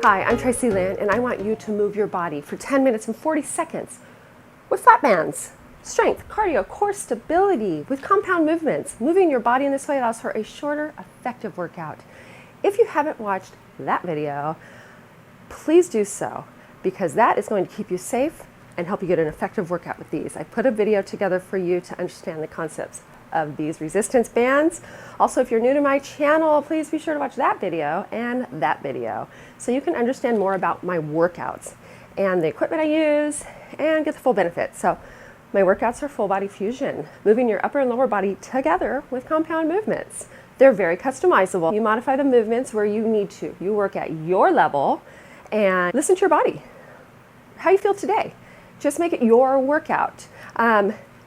Hi, I'm Traci and I want you to move your body for 10 minutes and 40 seconds with flat bands. Strength, cardio, core stability with compound movements. Moving your body in this way allows for a shorter, effective workout. If you haven't watched that video, please do so, because that is going to keep you safe and help you get an effective workout with these. I put a video together for you to understand the concepts of these resistance bands. Also, if you're new to my channel, please be sure to watch that video and that video so you can understand more about my workouts and the equipment I use and get the full benefits. So my workouts are full body fusion, moving your upper and lower body together with compound movements. They're very customizable. You modify the movements where you need to. You work at your level and listen to your body. How you feel today. Just make it your workout.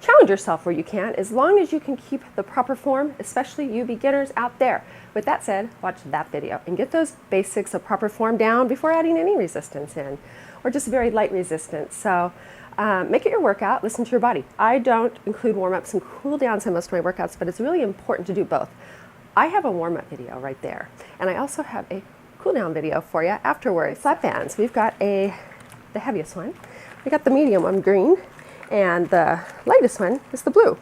Challenge yourself where you can, as long as you can keep the proper form, especially you beginners out there. With that said, watch that video and get those basics of proper form down before adding any resistance in, or just very light resistance. So make it your workout, listen to your body. I don't include warm-ups and cool-downs in most of my workouts, but it's really important to do both. I have a warm-up video right there, and I also have a cool-down video for you afterwards. Flat bands, we've got the heaviest one. We got the medium one, green, and the lightest one is the blue.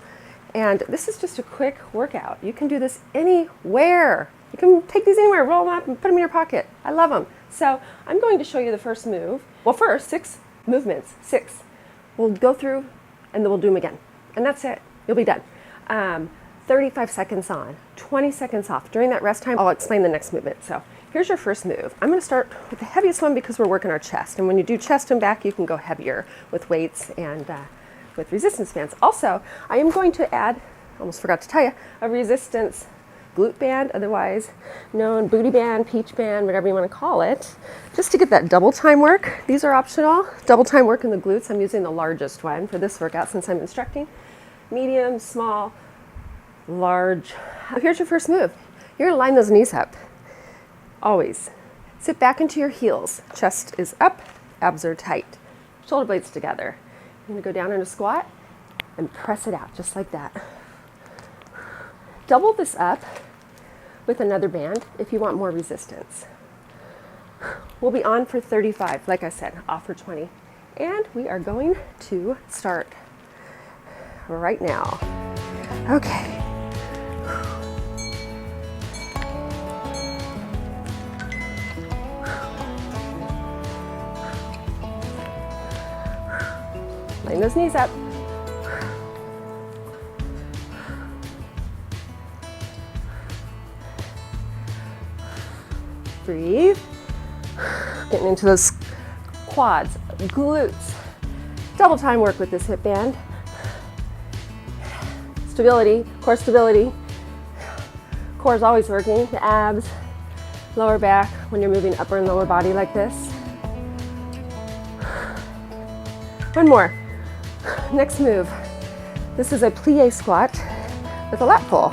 And this is just a quick workout. You can do this anywhere. You can take these anywhere, roll them up, and put them in your pocket. I love them. So I'm going to show you the first move. Well, first, 6 movements, 6. We'll go through, and then we'll do them again. And that's it. You'll be done. 35 seconds on, 20 seconds off. During that rest time, I'll explain the next movement. So here's your first move. I'm going to start with the heaviest one because we're working our chest. And when you do chest and back, you can go heavier with weights and with resistance bands. Also, I am going to add, almost forgot to tell you, a resistance glute band, otherwise known booty band, peach band, whatever you want to call it, just to get that double time work. These are optional. Double time work in the glutes. I'm using the largest one for this workout since I'm instructing. Medium, small, large. Here's your first move. You're going to line those knees up. Always. Sit back into your heels. Chest is up, abs are tight. Shoulder blades together. You're going to go down in a squat and press it out just like that. Double this up with another band if you want more resistance. We'll be on for 35, like I said, off for 20. And we are going to start right now. Okay. Line those knees up. Breathe. Getting into those quads, glutes. Double time work with this hip band. Stability, core stability. Core is always working. The abs, lower back when you're moving upper and lower body like this. One more. Next move. This is a plie squat with a lat pull.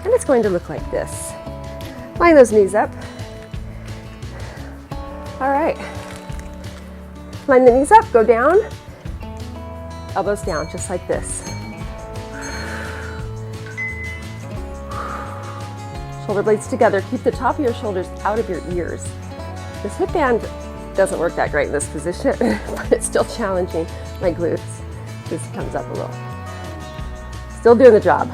And it's going to look like this. Line those knees up. All right. Line the knees up, go down. Elbows down, just like this. Shoulder blades together. Keep the top of your shoulders out of your ears. This hip band doesn't work that great in this position, but it's still challenging my glutes. This comes up a little. Still doing the job.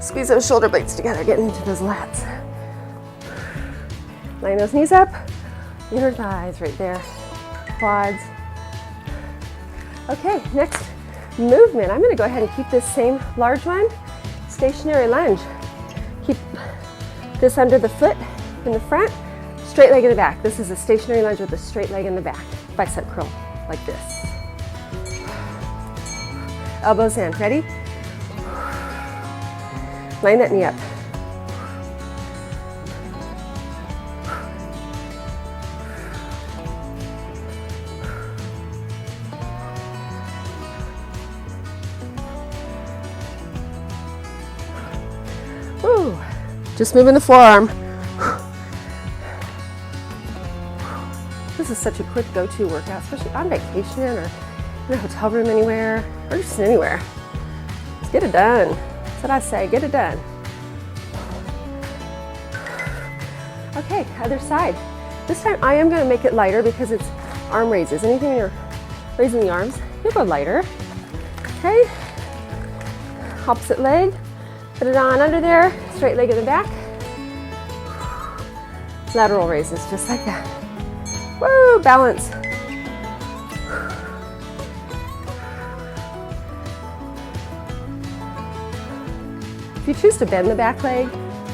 Squeeze those shoulder blades together, getting into those lats. Line those knees up, inner thighs right there, quads. Okay, next movement. I'm going to go ahead and keep this same large one, stationary lunge. Keep this under the foot in the front, straight leg in the back. This is a stationary lunge with a straight leg in the back. Bicep curl, like this. Elbows in, ready? Line that knee up. Woo. Just moving the forearm. This This is such a quick go-to workout, especially on vacation or in a hotel room anywhere, or just anywhere. Just get it done. That's what I say, get it done. Okay, other side. This time I am gonna make it lighter because it's arm raises. Anything when you're raising the arms, you go lighter. Okay, opposite leg, put it on under there, straight leg in the back. Lateral raises, just like that. Woo, balance. If you choose to bend the back leg,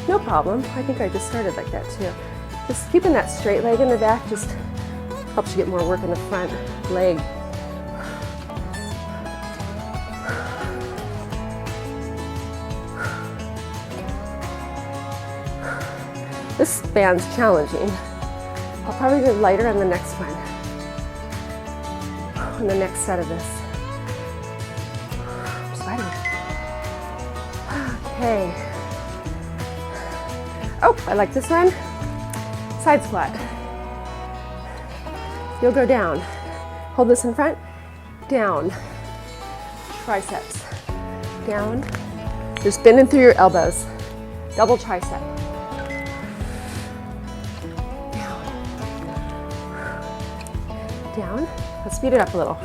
no problem. I think I just started like that too. Just keeping that straight leg in the back just helps you get more work in the front leg. This band's challenging. I'll probably go lighter on the next one, on the next set of this. I'm sweating. Okay. Oh, I like this one. Side squat. You'll go down. Hold this in front. Down. Triceps. Down. Just bending through your elbows. Double tricep. Down. Let's speed it up a little.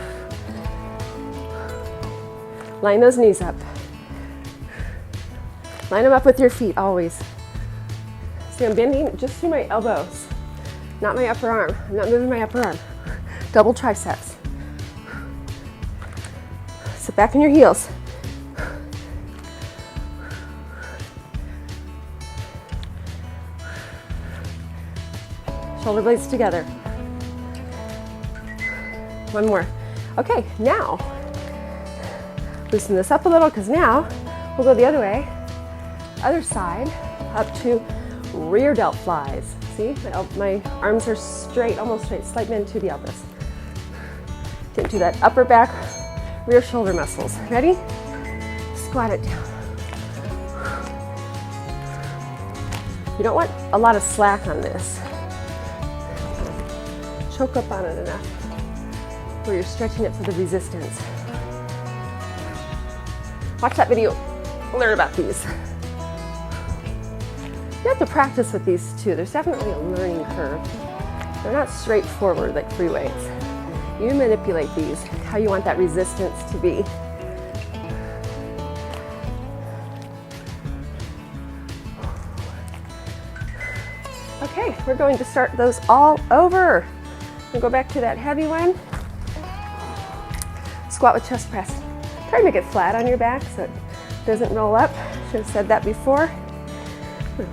Line those knees up. Line them up with your feet always. See, I'm bending just through my elbows, not my upper arm. I'm not moving my upper arm. Double triceps. Sit back on your heels. Shoulder blades together. One more. Okay, now, loosen this up a little because now we'll go the other way. Other side, up to rear delt flies. See, my arms are straight, almost straight, slight bend to the elbows. Get into that upper back, rear shoulder muscles. Ready? Squat it down. You don't want a lot of slack on this. Choke up on it enough where you're stretching it for the resistance. Watch that video, learn about these. You have to practice with these too. There's definitely a learning curve. They're not straightforward like free weights. You manipulate these, how you want that resistance to be. Okay, we're going to start those all over. We'll go back to that heavy one. Squat with chest press. Try to make it flat on your back so it doesn't roll up. Should have said that before.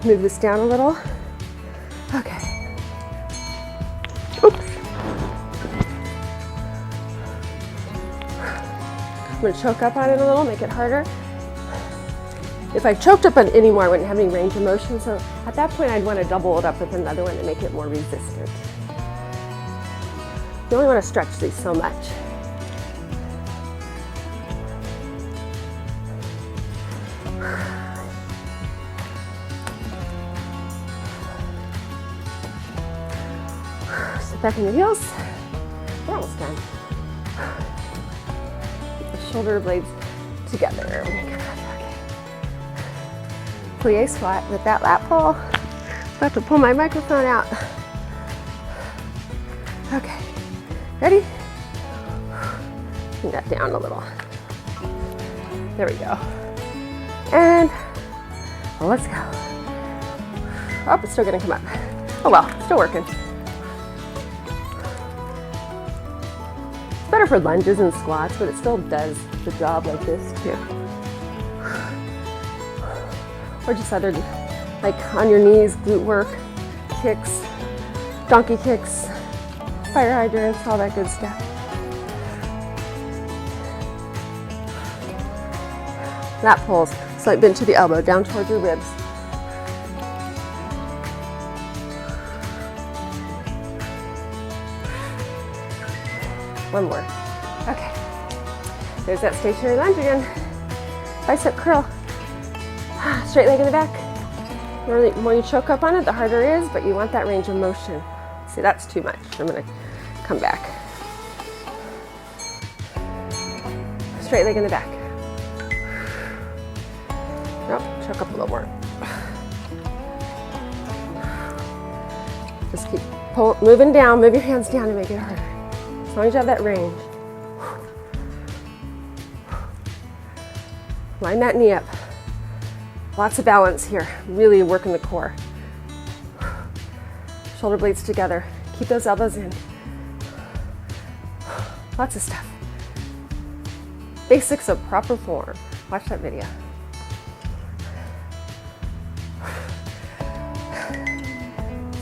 Move this down a little. Okay. Oops. I'm going to choke up on it a little, make it harder. If I choked up on it anymore, I wouldn't have any range of motion, so at that point I'd want to double it up with another one to make it more resistant. You only want to stretch these so much. Sit back in your heels. We're almost done. Keep the shoulder blades together. Okay. Plie squat with that lat pull. I have to pull my microphone out. Okay, ready? Bring that down a little. There we go. And well, let's go. Oh, it's still gonna come up. Oh well, still working. It's better for lunges and squats, but it still does the job like this too. Or just other, like on your knees, glute work, kicks, donkey kicks, fire hydrants, all that good stuff. Lat pulls, slight bend to the elbow, down towards your ribs. One more. Okay. There's that stationary lunge again. Bicep curl. Straight leg in the back. The more you choke up on it, the harder it is, but you want that range of motion. See, that's too much. I'm gonna come back. Straight leg in the back. Nope, choke up a little more. Just keep moving down, move your hands down and make it harder. As long as you have that range. Line that knee up. Lots of balance here, really working the core. Shoulder blades together. Keep those elbows in. Lots of stuff. Basics of proper form. Watch that video.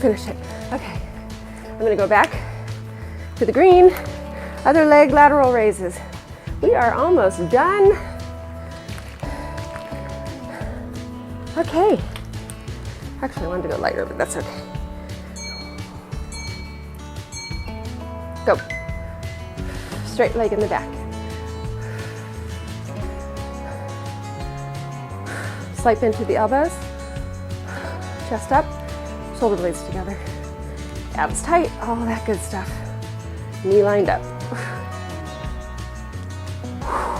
Finish it. Okay. I'm going to go back to the green. Other leg lateral raises. We are almost done. Okay. Actually, I wanted to go lighter, but that's okay. Go. Straight leg in the back. Slight bend to the elbows. Chest up. Shoulder blades together. Abs tight. All that good stuff. Knee lined up.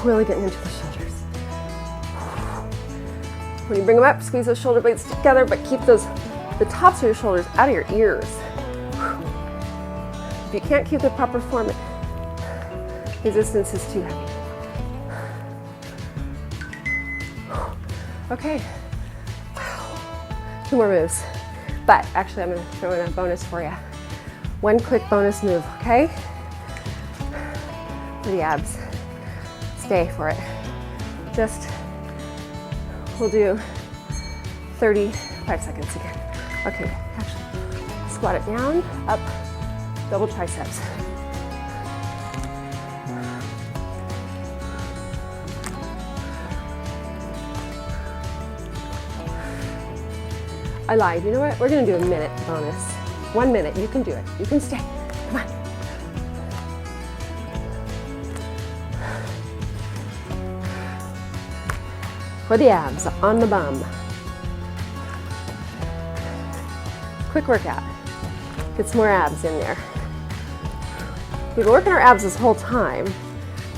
Really getting into the shoulders. When you bring them up, squeeze those shoulder blades together, but keep the tops of your shoulders out of your ears. If you can't keep the proper form, resistance is too heavy. Okay. 2 more moves. But actually, I'm going to throw in a bonus for you. 1 quick bonus move, okay? For the abs. Stay for it. We'll do 35 seconds again. Okay, actually, squat it down, up, double triceps. I lied. You know what? We're going to do a minute bonus. 1 minute. You can do it. You can stay. Come on. For the abs, on the bum. Quick workout. Get some more abs in there. We've been working our abs this whole time,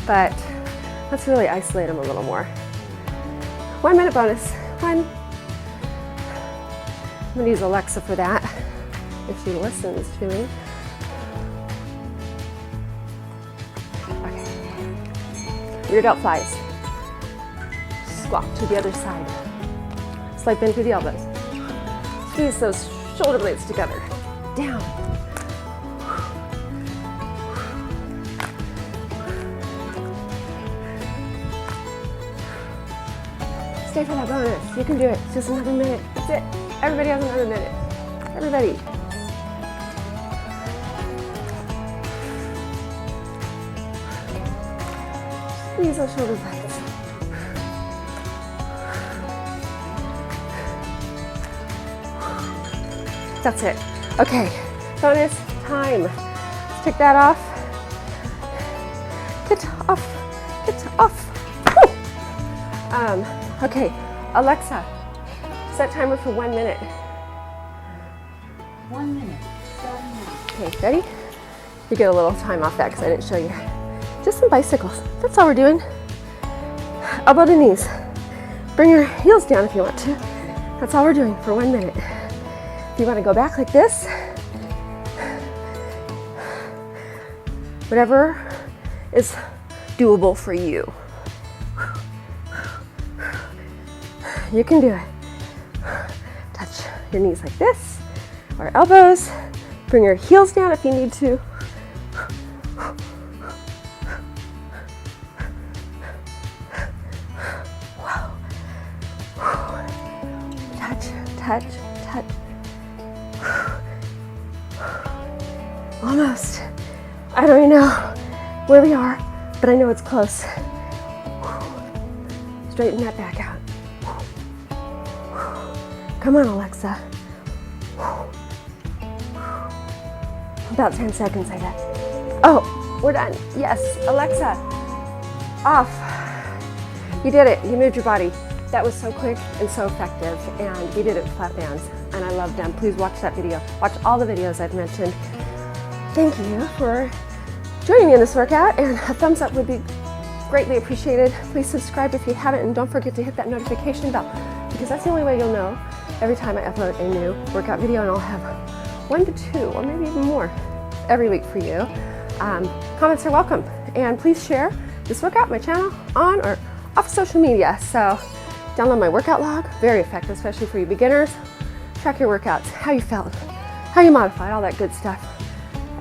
but let's really isolate them a little more. 1 minute bonus. 1. I'm going to use Alexa for that, if she listens to me. Okay. Rear delt flies. Squat to the other side. Slight bend through the elbows. Squeeze those shoulder blades together. Down. Stay for that bonus. You can do it. It's just another minute. That's it. Everybody has another minute. Everybody. Squeeze those shoulder blades. That's it. Okay, bonus time. Let's take that off. Get off. Get off. Woo! Okay, Alexa, set timer for 1 minute. 1 minute. 7 minutes. Okay, ready? You get a little time off that because I didn't show you. Just some bicycles. That's all we're doing. Elbow to knees. Bring your heels down if you want to. That's all we're doing for 1 minute. If you want to go back like this, whatever is doable for you. You can do it. Touch your knees like this, or elbows. Bring your heels down if you need to. Wow. Touch, touch, touch. Almost. I don't even know where we are, but I know it's close. Straighten that back out. Come on, Alexa. About 10 seconds, I guess. Oh, we're done. Yes, Alexa, off. You did it. You moved your body. That was so quick and so effective, and you did it with flat bands, and I love them. Please watch that video. Watch all the videos I've mentioned. thank you for joining me in this workout, and a thumbs up would be greatly appreciated. Please subscribe if you haven't, and don't forget to hit that notification bell, because that's the only way you'll know every time I upload a new workout video, and I'll have 1 to 2 or maybe even more every week for you. Comments are welcome, and please share this workout, my channel, on or off social media. So download my workout log, very effective, especially for you beginners. Track your workouts, how you felt, how you modified, all that good stuff.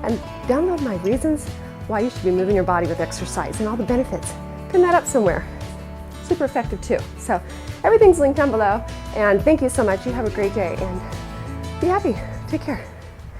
And download my reasons why you should be moving your body with exercise and all the benefits. Pin that up somewhere. Super effective too. So everything's linked down below, and thank you so much. You have a great day and be happy. Take care.